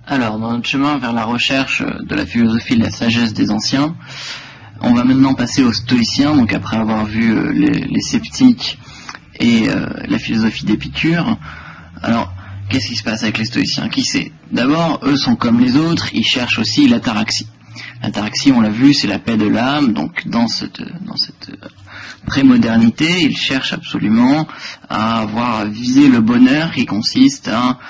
Alors, dans notre chemin vers la recherche de la philosophie de la sagesse des anciens, on va maintenant passer aux stoïciens, donc après avoir vu les sceptiques et la philosophie d'Épicure. Alors, qu'est-ce qui se passe avec les stoïciens? Qui sait? D'abord, eux sont comme les autres, ils cherchent aussi l'ataraxie. L'ataraxie, on l'a vu, c'est la paix de l'âme, donc dans cette prémodernité, ils cherchent absolument à viser le bonheur qui consiste à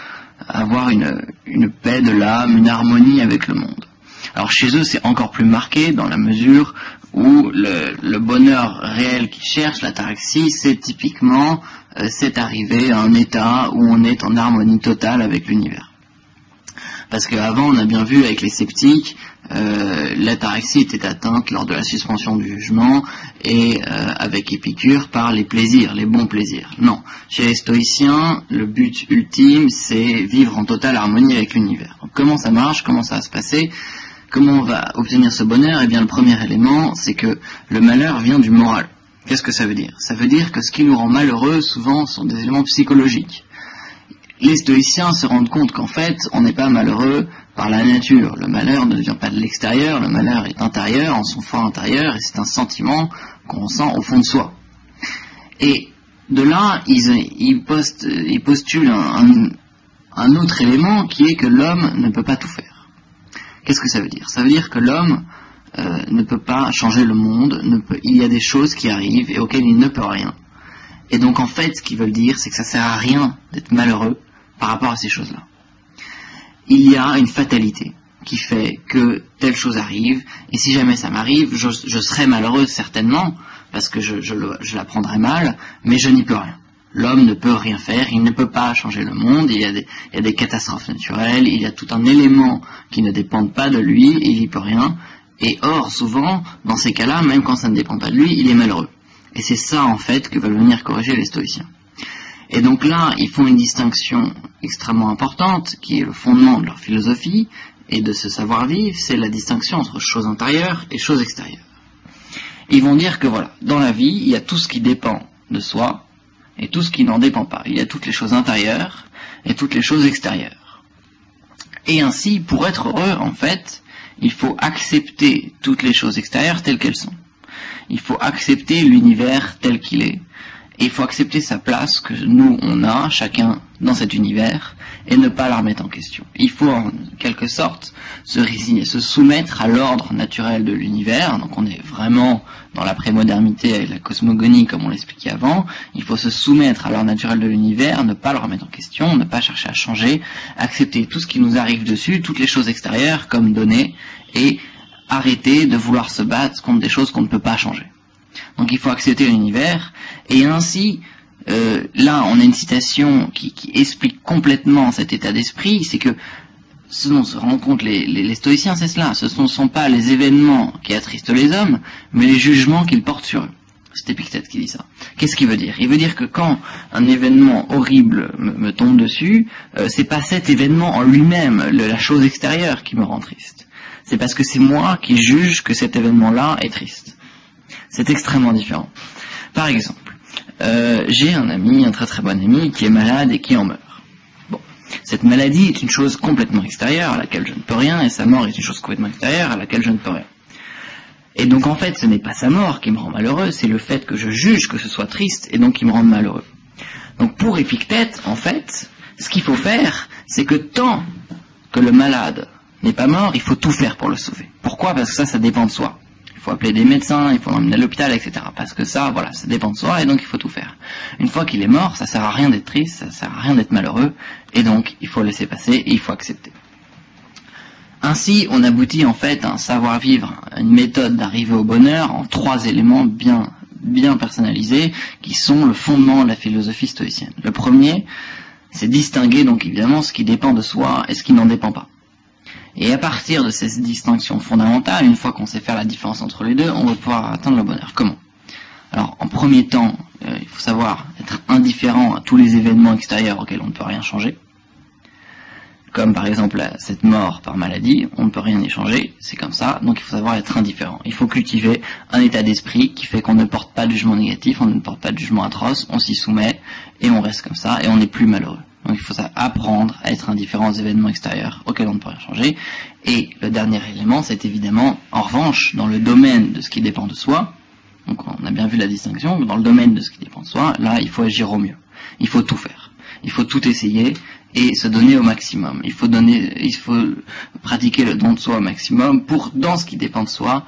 avoir une paix de l'âme, une harmonie avec le monde. Alors chez eux, c'est encore plus marqué dans la mesure où le bonheur réel qu'ils cherchent, l'ataraxie, c'est typiquement c'est arriver à un état où on est en harmonie totale avec l'univers. Parce qu'avant, on a bien vu avec les sceptiques, l'ataraxie était atteinte lors de la suspension du jugement et avec Épicure par les plaisirs, les bons plaisirs. Non, chez les stoïciens, le but ultime, c'est vivre en totale harmonie avec l'univers. Donc comment ça marche? Comment ça va se passer? Comment on va obtenir ce bonheur? Eh bien, le premier élément, c'est que le malheur vient du moral. Qu'est-ce que ça veut dire? Ça veut dire que ce qui nous rend malheureux, souvent, sont des éléments psychologiques. Les stoïciens se rendent compte qu'en fait, on n'est pas malheureux par la nature. Le malheur ne vient pas de l'extérieur, le malheur est intérieur, en son fort intérieur, et c'est un sentiment qu'on ressent au fond de soi. Et de là, ils postulent un autre élément qui est que l'homme ne peut pas tout faire. Qu'est-ce que ça veut dire? Ça veut dire que l'homme ne peut pas changer le monde, il y a des choses qui arrivent et auxquelles il ne peut rien. Et donc en fait, ce qu'ils veulent dire, c'est que ça sert à rien d'être malheureux par rapport à ces choses-là. Il y a une fatalité qui fait que telle chose arrive, et si jamais ça m'arrive, je serai malheureux certainement, parce que je la prendrai mal, mais je n'y peux rien. L'homme ne peut rien faire, il ne peut pas changer le monde, il y a des catastrophes naturelles, il y a tout un élément qui ne dépend pas de lui, et il n'y peut rien, et or, souvent, dans ces cas-là, même quand ça ne dépend pas de lui, il est malheureux. Et c'est ça, en fait, que veulent venir corriger les stoïciens. Et donc là, ils font une distinction extrêmement importante, qui est le fondement de leur philosophie, et de ce savoir-vivre, c'est la distinction entre choses intérieures et choses extérieures. Ils vont dire que voilà, dans la vie, il y a tout ce qui dépend de soi, et tout ce qui n'en dépend pas. Il y a toutes les choses intérieures, et toutes les choses extérieures. Et ainsi, pour être heureux, en fait, il faut accepter toutes les choses extérieures telles qu'elles sont. Il faut accepter l'univers tel qu'il est. Et il faut accepter sa place que nous, on a, chacun dans cet univers, et ne pas la remettre en question. Il faut en quelque sorte se résigner, se soumettre à l'ordre naturel de l'univers. Donc on est vraiment dans la prémodernité avec la cosmogonie, comme on l'expliquait avant. Il faut se soumettre à l'ordre naturel de l'univers, ne pas le remettre en question, ne pas chercher à changer, accepter tout ce qui nous arrive dessus, toutes les choses extérieures comme données, et arrêter de vouloir se battre contre des choses qu'on ne peut pas changer. Donc il faut accepter l'univers, et ainsi, là on a une citation qui explique complètement cet état d'esprit, c'est que ce dont se rendent compte les stoïciens, c'est cela, ce ne sont pas les événements qui attristent les hommes, mais les jugements qu'ils portent sur eux. C'est Épictète qui dit ça. Qu'est-ce qu'il veut dire? Il veut dire que quand un événement horrible me tombe dessus, c'est pas cet événement en lui-même, la chose extérieure qui me rend triste. C'est parce que c'est moi qui juge que cet événement-là est triste. C'est extrêmement différent. Par exemple, j'ai un ami, un très très bon ami, qui est malade et qui en meurt. Bon, cette maladie est une chose complètement extérieure à laquelle je ne peux rien, et sa mort est une chose complètement extérieure à laquelle je ne peux rien. Et donc en fait, ce n'est pas sa mort qui me rend malheureux, c'est le fait que je juge que ce soit triste, et donc qui me rend malheureux. Donc pour Épictète, en fait, ce qu'il faut faire, c'est que tant que le malade n'est pas mort, il faut tout faire pour le sauver. Pourquoi? Parce que ça dépend de soi. Il faut appeler des médecins, il faut l'emmener à l'hôpital, etc. Parce que ça, voilà, ça dépend de soi, et donc il faut tout faire. Une fois qu'il est mort, ça sert à rien d'être triste, ça sert à rien d'être malheureux, et donc il faut laisser passer, et il faut accepter. Ainsi, on aboutit en fait à un savoir-vivre, une méthode d'arriver au bonheur en 3 éléments bien personnalisés, qui sont le fondement de la philosophie stoïcienne. Le premier, c'est distinguer donc évidemment ce qui dépend de soi et ce qui n'en dépend pas. Et à partir de ces distinctions fondamentales, une fois qu'on sait faire la différence entre les deux, on va pouvoir atteindre le bonheur. Comment? Alors, en premier temps, il faut savoir être indifférent à tous les événements extérieurs auxquels on ne peut rien changer. Comme par exemple cette mort par maladie, on ne peut rien y changer, c'est comme ça, donc il faut savoir être indifférent. Il faut cultiver un état d'esprit qui fait qu'on ne porte pas de jugement négatif, on ne porte pas de jugement atroce, on s'y soumet, et on reste comme ça, et on n'est plus malheureux. Donc il faut apprendre à être indifférent aux événements extérieurs auxquels on ne peut rien changer. Et le dernier élément, c'est évidemment, en revanche, dans le domaine de ce qui dépend de soi, donc on a bien vu la distinction, dans le domaine de ce qui dépend de soi, là il faut agir au mieux. Il faut tout faire. Il faut tout essayer et se donner au maximum. Il faut pratiquer le don de soi au maximum pour, dans ce qui dépend de soi,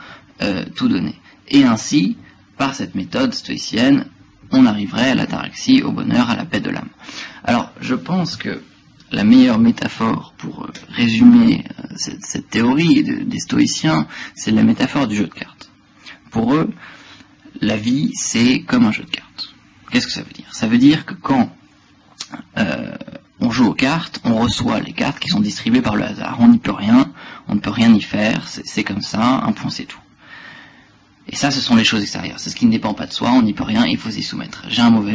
tout donner. Et ainsi, par cette méthode stoïcienne, on arriverait à l'ataraxie, au bonheur, à la paix de l'âme. Alors, je pense que la meilleure métaphore pour résumer cette théorie des stoïciens, c'est la métaphore du jeu de cartes. Pour eux, la vie, c'est comme un jeu de cartes. Qu'est-ce que ça veut dire? Ça veut dire que quand on joue aux cartes, on reçoit les cartes qui sont distribuées par le hasard. On n'y peut rien, on ne peut rien y faire, c'est comme ça, un point c'est tout. Et ça, ce sont les choses extérieures. C'est ce qui ne dépend pas de soi, on n'y peut rien, il faut s'y soumettre. J'ai un mauvais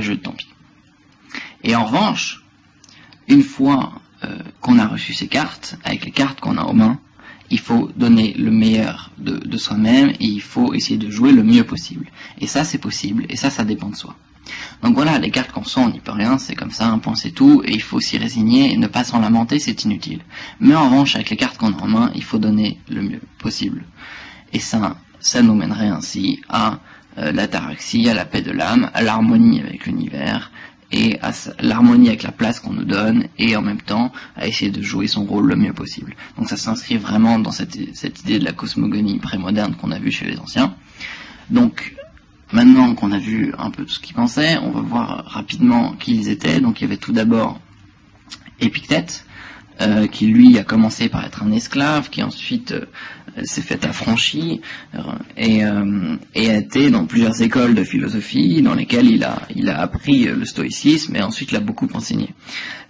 jeu, tant pis. Et en revanche, une fois qu'on a reçu ces cartes, avec les cartes qu'on a aux mains, il faut donner le meilleur de soi-même et il faut essayer de jouer le mieux possible. Et ça, c'est possible, et ça dépend de soi. Donc voilà, les cartes qu'on reçoit, on n'y peut rien, c'est comme ça, un point c'est tout, et il faut s'y résigner et ne pas s'en lamenter, c'est inutile. Mais en revanche, avec les cartes qu'on a en main, il faut donner le mieux possible. Et ça nous mènerait ainsi à l'ataraxie, à la paix de l'âme, à l'harmonie avec l'univers, et à l'harmonie avec la place qu'on nous donne, et en même temps à essayer de jouer son rôle le mieux possible. Donc ça s'inscrit vraiment dans cette idée de la cosmogonie prémoderne qu'on a vue chez les anciens. Donc maintenant qu'on a vu un peu tout ce qu'ils pensaient, on va voir rapidement qui ils étaient. Donc il y avait tout d'abord Épictète, qui lui a commencé par être un esclave, qui ensuite s'est fait affranchi et a été dans plusieurs écoles de philosophie dans lesquelles il a appris le stoïcisme et ensuite l'a beaucoup enseigné.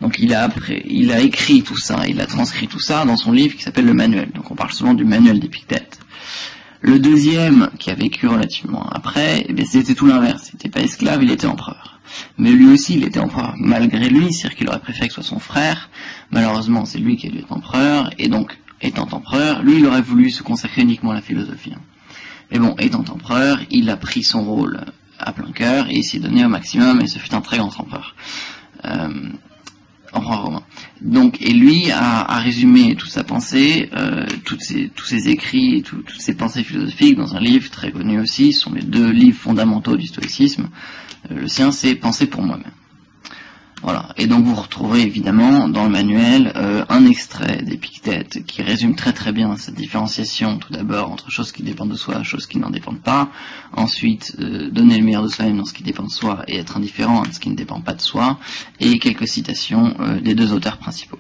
Donc il a écrit tout ça, il a transcrit tout ça dans son livre qui s'appelle le Manuel. Donc on parle souvent du Manuel d'Épictète. Le deuxième, qui a vécu relativement après, eh bien c'était tout l'inverse. Il n'était pas esclave, il était empereur. Mais lui aussi, il était empereur malgré lui, c'est-à-dire qu'il aurait préféré que ce soit son frère. Malheureusement, c'est lui qui est devenu empereur, et donc, étant empereur, lui, il aurait voulu se consacrer uniquement à la philosophie. Mais bon, étant empereur, il a pris son rôle à plein cœur, et il s'y donnait au maximum, et ce fut un très grand empereur. Empereur romain. Donc, et lui a résumé toute sa pensée, tous ses écrits, toutes ses pensées philosophiques dans un livre très connu aussi. Ce sont les deux livres fondamentaux du stoïcisme. Le sien, c'est Penser pour moi-même. Voilà. Et donc vous retrouverez évidemment dans le manuel un extrait d'Épictète qui résume très très bien cette différenciation, tout d'abord entre choses qui dépendent de soi et choses qui n'en dépendent pas, ensuite donner le meilleur de soi-même dans ce qui dépend de soi et être indifférent à ce qui ne dépend pas de soi, et quelques citations des deux auteurs principaux.